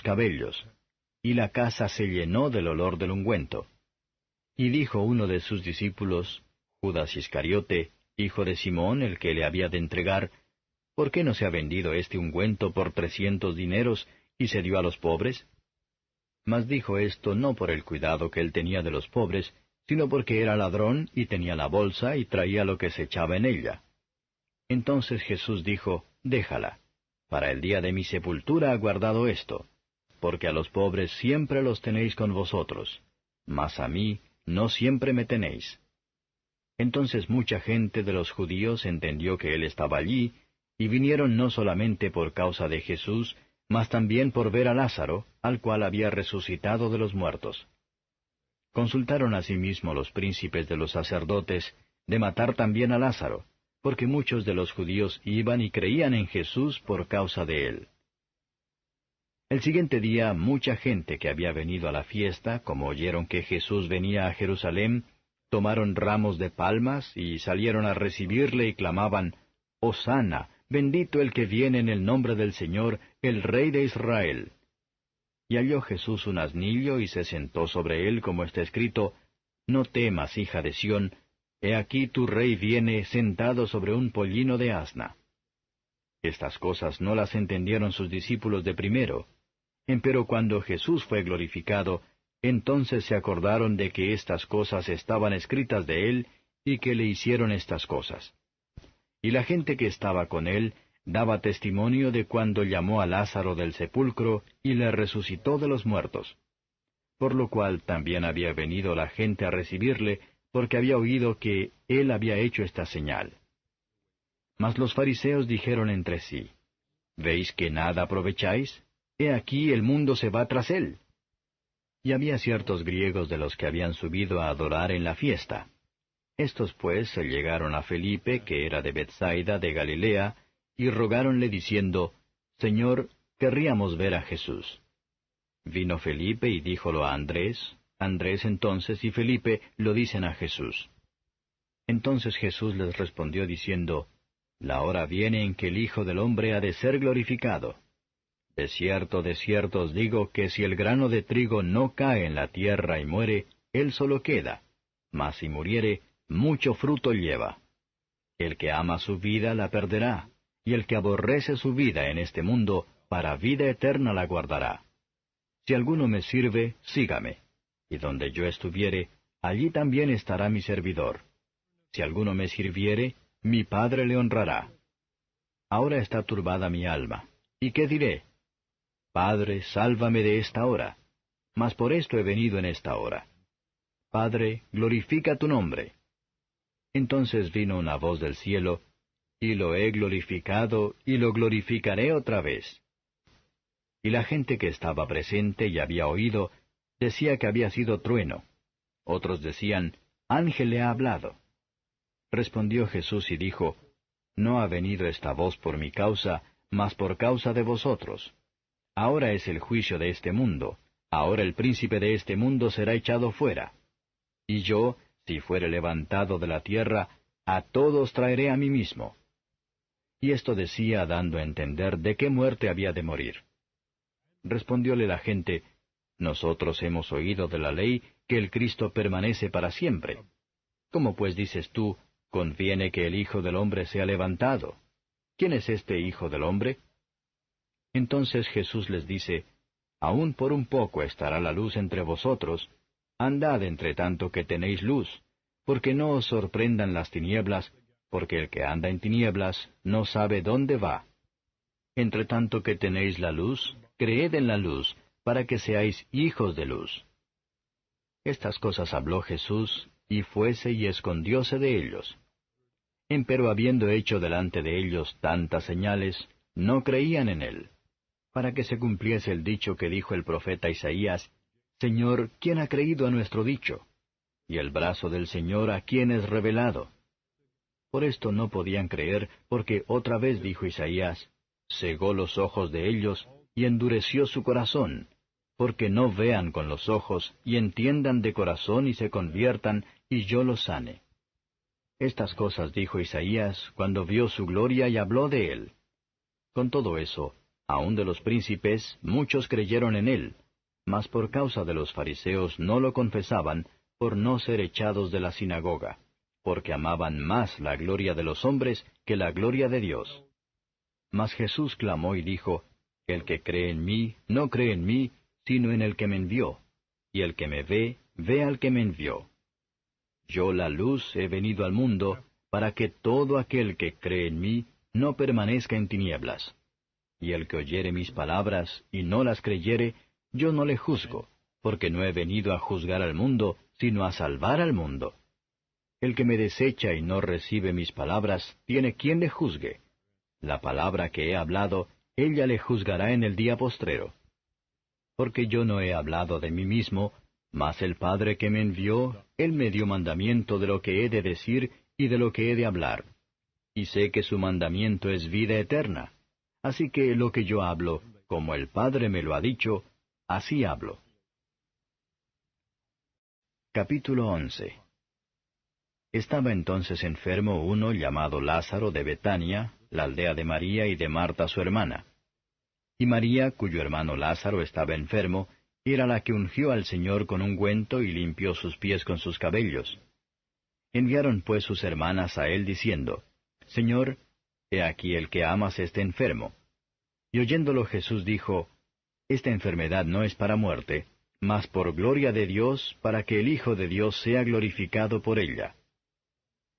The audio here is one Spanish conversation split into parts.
cabellos, y la casa se llenó del olor del ungüento. Y dijo uno de sus discípulos, Judas Iscariote, hijo de Simón, el que le había de entregar, ¿por qué no se ha vendido este ungüento por 300 dineros y se dio a los pobres? Mas dijo esto no por el cuidado que él tenía de los pobres, sino porque era ladrón y tenía la bolsa y traía lo que se echaba en ella. Entonces Jesús dijo, déjala. Para el día de mi sepultura ha guardado esto, porque a los pobres siempre los tenéis con vosotros, mas a mí no siempre me tenéis. Entonces mucha gente de los judíos entendió que él estaba allí, y vinieron no solamente por causa de Jesús, mas también por ver a Lázaro, al cual había resucitado de los muertos. Consultaron asimismo los príncipes de los sacerdotes de matar también a Lázaro, porque muchos de los judíos iban y creían en Jesús por causa de él. El siguiente día mucha gente que había venido a la fiesta, como oyeron que Jesús venía a Jerusalén, tomaron ramos de palmas y salieron a recibirle y clamaban, Hosana, bendito el que viene en el nombre del Señor, el Rey de Israel. Y halló Jesús un asnillo y se sentó sobre él, como está escrito, No temas, hija de Sión, he aquí tu rey viene sentado sobre un pollino de asna. Estas cosas no las entendieron sus discípulos de primero. Empero cuando Jesús fue glorificado, entonces se acordaron de que estas cosas estaban escritas de él, y que le hicieron estas cosas. Y la gente que estaba con él daba testimonio de cuando llamó a Lázaro del sepulcro y le resucitó de los muertos. Por lo cual también había venido la gente a recibirle, porque había oído que él había hecho esta señal. Mas los fariseos dijeron entre sí, ¿Veis que nada aprovecháis? He aquí el mundo se va tras él. Y había ciertos griegos de los que habían subido a adorar en la fiesta. Estos pues se llegaron a Felipe, que era de Bethsaida de Galilea, y rogáronle diciendo, Señor, querríamos ver a Jesús. Vino Felipe y díjolo a Andrés. Andrés entonces y Felipe lo dicen a Jesús. Entonces Jesús les respondió diciendo, La hora viene en que el Hijo del Hombre ha de ser glorificado. De cierto os digo que si el grano de trigo no cae en la tierra y muere, él solo queda, mas si muriere, mucho fruto lleva. El que ama su vida la perderá, y el que aborrece su vida en este mundo, para vida eterna la guardará. Si alguno me sirve, sígame, y donde yo estuviere, allí también estará mi servidor. Si alguno me sirviere, mi Padre le honrará. Ahora está turbada mi alma, ¿y qué diré? Padre, sálvame de esta hora. Mas por esto he venido en esta hora. Padre, glorifica tu nombre. Entonces vino una voz del cielo, y lo he glorificado, y lo glorificaré otra vez. Y la gente que estaba presente y había oído, decía que había sido trueno. Otros decían, ángel le ha hablado. Respondió Jesús y dijo, No ha venido esta voz por mi causa, mas por causa de vosotros. Ahora es el juicio de este mundo, ahora el príncipe de este mundo será echado fuera. Y yo, si fuere levantado de la tierra, a todos traeré a mí mismo. Y esto decía dando a entender de qué muerte había de morir. Respondióle la gente, Nosotros hemos oído de la ley que el Cristo permanece para siempre. ¿Cómo pues dices tú, conviene que el Hijo del Hombre sea levantado? ¿Quién es este Hijo del Hombre? Entonces Jesús les dice, Aún por un poco estará la luz entre vosotros, andad entre tanto que tenéis luz, porque no os sorprendan las tinieblas, porque el que anda en tinieblas no sabe dónde va. Entre tanto que tenéis la luz, creed en la luz, para que seáis hijos de luz. Estas cosas habló Jesús, y fuese y escondióse de ellos. Empero habiendo hecho delante de ellos tantas señales, no creían en él. Para que se cumpliese el dicho que dijo el profeta Isaías, Señor, ¿quién ha creído a nuestro dicho? Y el brazo del Señor, ¿a quién es revelado? Por esto no podían creer, porque otra vez dijo Isaías, cegó los ojos de ellos, y endureció su corazón, porque no vean con los ojos, y entiendan de corazón, y se conviertan, y yo los sane. Estas cosas dijo Isaías, cuando vio su gloria y habló de él. Con todo eso, Aun de los príncipes, muchos creyeron en él, mas por causa de los fariseos no lo confesaban, por no ser echados de la sinagoga, porque amaban más la gloria de los hombres que la gloria de Dios. Mas Jesús clamó y dijo, El que cree en mí, no cree en mí, sino en el que me envió, y el que me ve, ve al que me envió. Yo la luz he venido al mundo, para que todo aquel que cree en mí no permanezca en tinieblas. Y el que oyere mis palabras y no las creyere, yo no le juzgo, porque no he venido a juzgar al mundo, sino a salvar al mundo. El que me desecha y no recibe mis palabras, tiene quien le juzgue. La palabra que he hablado, ella le juzgará en el día postrero. Porque yo no he hablado de mí mismo, mas el Padre que me envió, él me dio mandamiento de lo que he de decir y de lo que he de hablar. Y sé que su mandamiento es vida eterna. Así que lo que yo hablo, como el Padre me lo ha dicho, así hablo. Capítulo 11. Estaba entonces enfermo uno llamado Lázaro de Betania, la aldea de María y de Marta su hermana. Y María, cuyo hermano Lázaro estaba enfermo, era la que ungió al Señor con ungüento y limpió sus pies con sus cabellos. Enviaron pues sus hermanas a él diciendo, Señor, he aquí el que amas está enfermo. Y oyéndolo Jesús dijo, Esta enfermedad no es para muerte, mas por gloria de Dios, para que el Hijo de Dios sea glorificado por ella.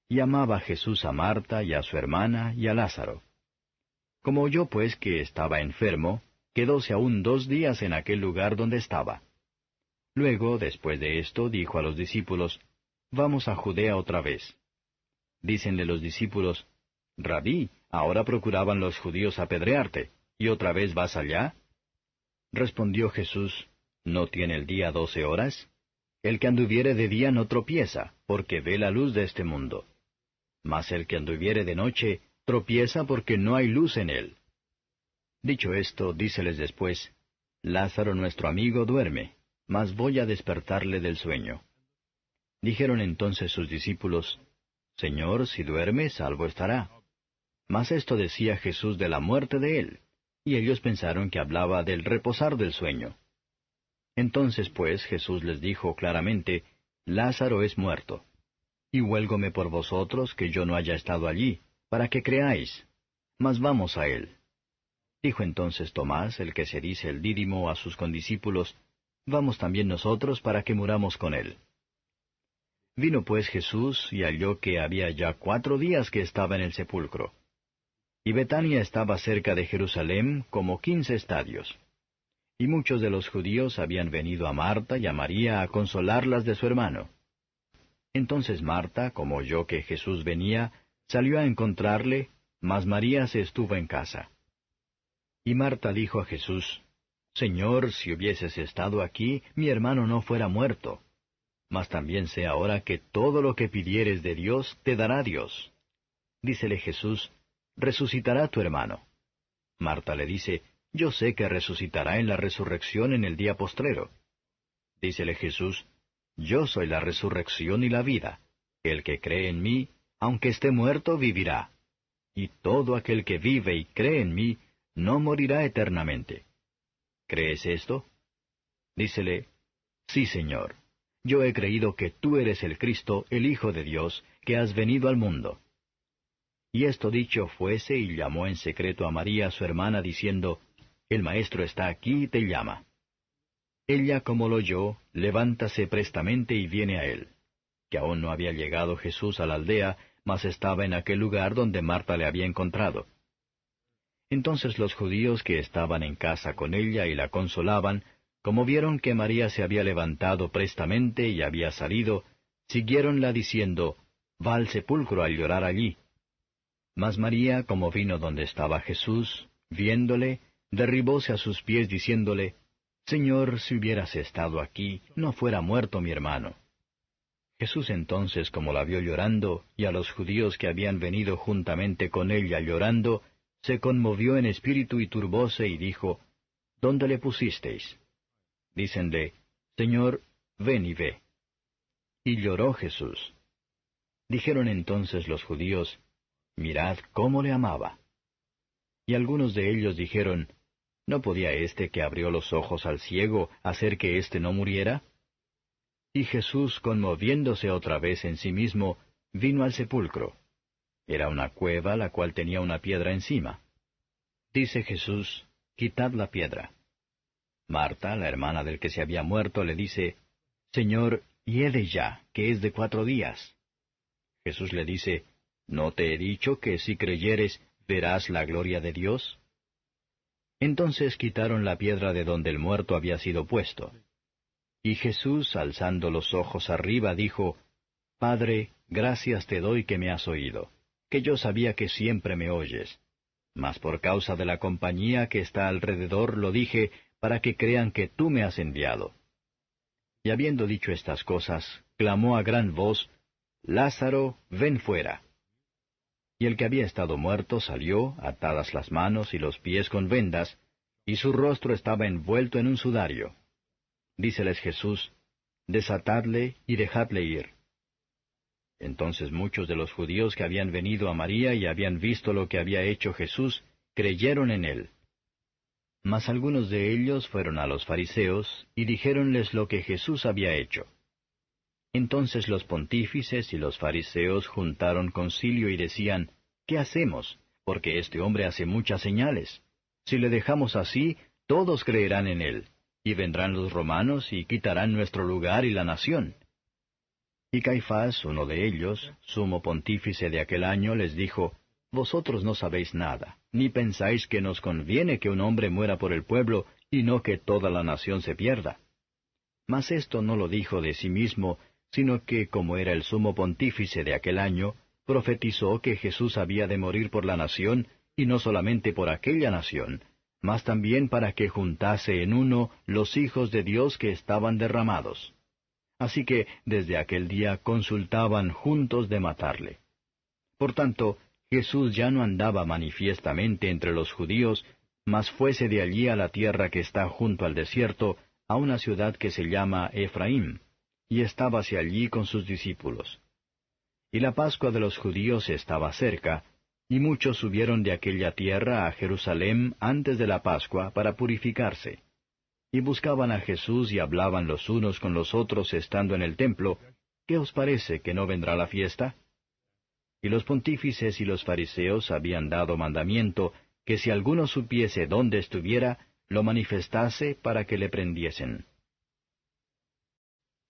Y amaba Jesús a Marta y a su hermana y a Lázaro. Como oyó pues que estaba enfermo, quedóse aún 2 días en aquel lugar donde estaba. Luego, después de esto, dijo a los discípulos, Vamos a Judea otra vez. Dícenle los discípulos, Rabí, ahora procuraban los judíos apedrearte, ¿y otra vez vas allá? Respondió Jesús, ¿no tiene el día 12 horas? El que anduviere de día no tropieza, porque ve la luz de este mundo. Mas el que anduviere de noche, tropieza porque no hay luz en él. Dicho esto, díceles después, Lázaro nuestro amigo duerme, mas voy a despertarle del sueño. Dijeron entonces sus discípulos, Señor, si duerme, salvo estará. Mas esto decía Jesús de la muerte de él, y ellos pensaron que hablaba del reposar del sueño. Entonces pues Jesús les dijo claramente, Lázaro es muerto. Y huélgome por vosotros que yo no haya estado allí, para que creáis. Mas vamos a él. Dijo entonces Tomás, el que se dice el Dídimo, a sus condiscípulos, Vamos también nosotros para que muramos con él. Vino pues Jesús y halló que había ya 4 días que estaba en el sepulcro. Y Betania estaba cerca de Jerusalén como 15 estadios. Y muchos de los judíos habían venido a Marta y a María a consolarlas de su hermano. Entonces Marta, como oyó que Jesús venía, salió a encontrarle, mas María se estuvo en casa. Y Marta dijo a Jesús, Señor, si hubieses estado aquí, mi hermano no fuera muerto. Mas también sé ahora que todo lo que pidieres de Dios, te dará Dios. Dícele Jesús, resucitará tu hermano. Marta le dice, yo sé que resucitará en la resurrección en el día postrero. Dícele Jesús, yo soy la resurrección y la vida. El que cree en mí, aunque esté muerto, vivirá. Y todo aquel que vive y cree en mí, no morirá eternamente. ¿Crees esto? Dícele, sí, Señor. Yo he creído que tú eres el Cristo, el Hijo de Dios, que has venido al mundo. Y esto dicho fuese y llamó en secreto a María su hermana, diciendo, El Maestro está aquí y te llama. Ella, como lo oyó, levántase prestamente y viene a él. Que aún no había llegado Jesús a la aldea, mas estaba en aquel lugar donde Marta le había encontrado. Entonces los judíos que estaban en casa con ella y la consolaban, como vieron que María se había levantado prestamente y había salido, siguiéronla diciendo, Va al sepulcro a llorar allí. Mas María, como vino donde estaba Jesús, viéndole, derribóse a sus pies diciéndole, Señor, si hubieras estado aquí, no fuera muerto mi hermano. Jesús entonces, como la vio llorando, y a los judíos que habían venido juntamente con ella llorando, se conmovió en espíritu y turbóse y dijo, ¿Dónde le pusisteis? Dícenle, Señor, ven y ve. Y lloró Jesús. Dijeron entonces los judíos, Mirad cómo le amaba. Y algunos de ellos dijeron, ¿No podía éste que abrió los ojos al ciego hacer que éste no muriera? Y Jesús, conmoviéndose otra vez en sí mismo, vino al sepulcro. Era una cueva la cual tenía una piedra encima. Dice Jesús, «Quitad la piedra». Marta, la hermana del que se había muerto, le dice, «Señor, hiede ya, que es de 4 días». Jesús le dice, ¿no te he dicho que si creyeres verás la gloria de Dios? Entonces quitaron la piedra de donde el muerto había sido puesto. Y Jesús, alzando los ojos arriba, dijo, «Padre, gracias te doy que me has oído, que yo sabía que siempre me oyes. Mas por causa de la compañía que está alrededor lo dije, para que crean que tú me has enviado». Y habiendo dicho estas cosas, clamó a gran voz, «Lázaro, ven fuera». Y el que había estado muerto salió, atadas las manos y los pies con vendas, y su rostro estaba envuelto en un sudario. Díceles Jesús, «Desatadle y dejadle ir». Entonces muchos de los judíos que habían venido a María y habían visto lo que había hecho Jesús, creyeron en él. Mas algunos de ellos fueron a los fariseos, y dijéronles lo que Jesús había hecho. Entonces los pontífices y los fariseos juntaron concilio y decían, «¿Qué hacemos? Porque este hombre hace muchas señales. Si le dejamos así, todos creerán en él, y vendrán los romanos y quitarán nuestro lugar y la nación». Y Caifás, uno de ellos, sumo pontífice de aquel año, les dijo, «Vosotros no sabéis nada, ni pensáis que nos conviene que un hombre muera por el pueblo, y no que toda la nación se pierda». Mas esto no lo dijo de sí mismo, sino que, como era el sumo pontífice de aquel año, profetizó que Jesús había de morir por la nación, y no solamente por aquella nación, mas también para que juntase en uno los hijos de Dios que estaban derramados. Así que desde aquel día consultaban juntos de matarle. Por tanto, Jesús ya no andaba manifiestamente entre los judíos, mas fuese de allí a la tierra que está junto al desierto, a una ciudad que se llama Efraín, y estábase allí con sus discípulos. Y la Pascua de los judíos estaba cerca, y muchos subieron de aquella tierra a Jerusalén antes de la Pascua para purificarse. Y buscaban a Jesús y hablaban los unos con los otros estando en el templo, ¿qué os parece que no vendrá la fiesta? Y los pontífices y los fariseos habían dado mandamiento que si alguno supiese dónde estuviera, lo manifestase para que le prendiesen.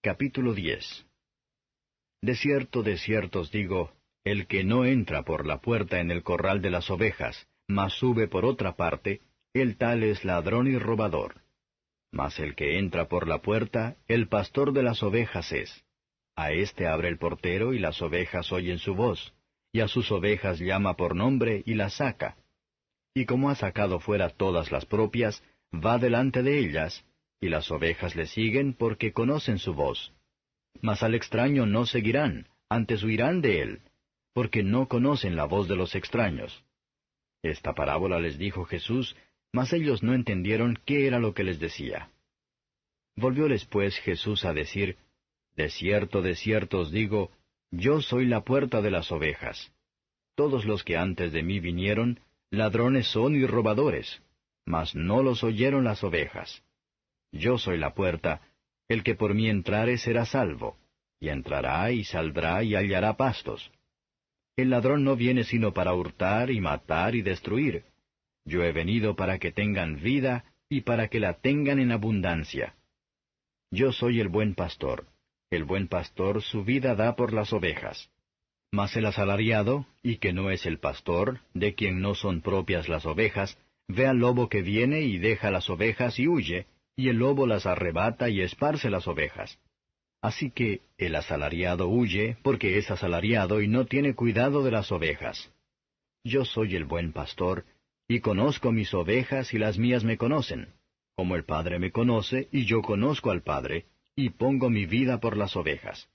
Capítulo 10. De cierto os digo, el que no entra por la puerta en el corral de las ovejas, mas sube por otra parte, el tal es ladrón y robador. Mas el que entra por la puerta, el pastor de las ovejas es. A éste abre el portero y las ovejas oyen su voz, y a sus ovejas llama por nombre y las saca. Y como ha sacado fuera todas las propias, va delante de ellas, y las ovejas le siguen porque conocen su voz. Mas al extraño no seguirán, antes huirán de él, porque no conocen la voz de los extraños. Esta parábola les dijo Jesús, mas ellos no entendieron qué era lo que les decía. Volvióles pues Jesús a decir, de cierto os digo, yo soy la puerta de las ovejas. Todos los que antes de mí vinieron, ladrones son y robadores, mas no los oyeron las ovejas. Yo soy la puerta, el que por mí entrare será salvo, y entrará y saldrá y hallará pastos. El ladrón no viene sino para hurtar y matar y destruir. Yo he venido para que tengan vida y para que la tengan en abundancia. Yo soy el buen pastor. El buen pastor su vida da por las ovejas. Mas el asalariado, y que no es el pastor, de quien no son propias las ovejas, ve al lobo que viene y deja las ovejas y huye, y el lobo las arrebata y esparce las ovejas. Así que el asalariado huye, porque es asalariado y no tiene cuidado de las ovejas. Yo soy el buen pastor, y conozco mis ovejas y las mías me conocen, como el Padre me conoce y yo conozco al Padre, y pongo mi vida por las ovejas.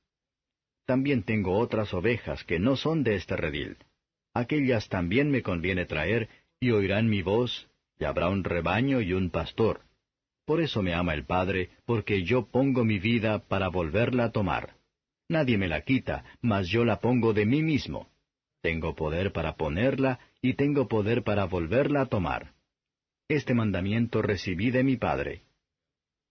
También tengo otras ovejas que no son de este redil. Aquellas también me conviene traer, y oirán mi voz, y habrá un rebaño y un pastor. Por eso me ama el Padre, porque yo pongo mi vida para volverla a tomar. Nadie me la quita, mas yo la pongo de mí mismo. Tengo poder para ponerla, y tengo poder para volverla a tomar. este mandamiento recibí de mi Padre.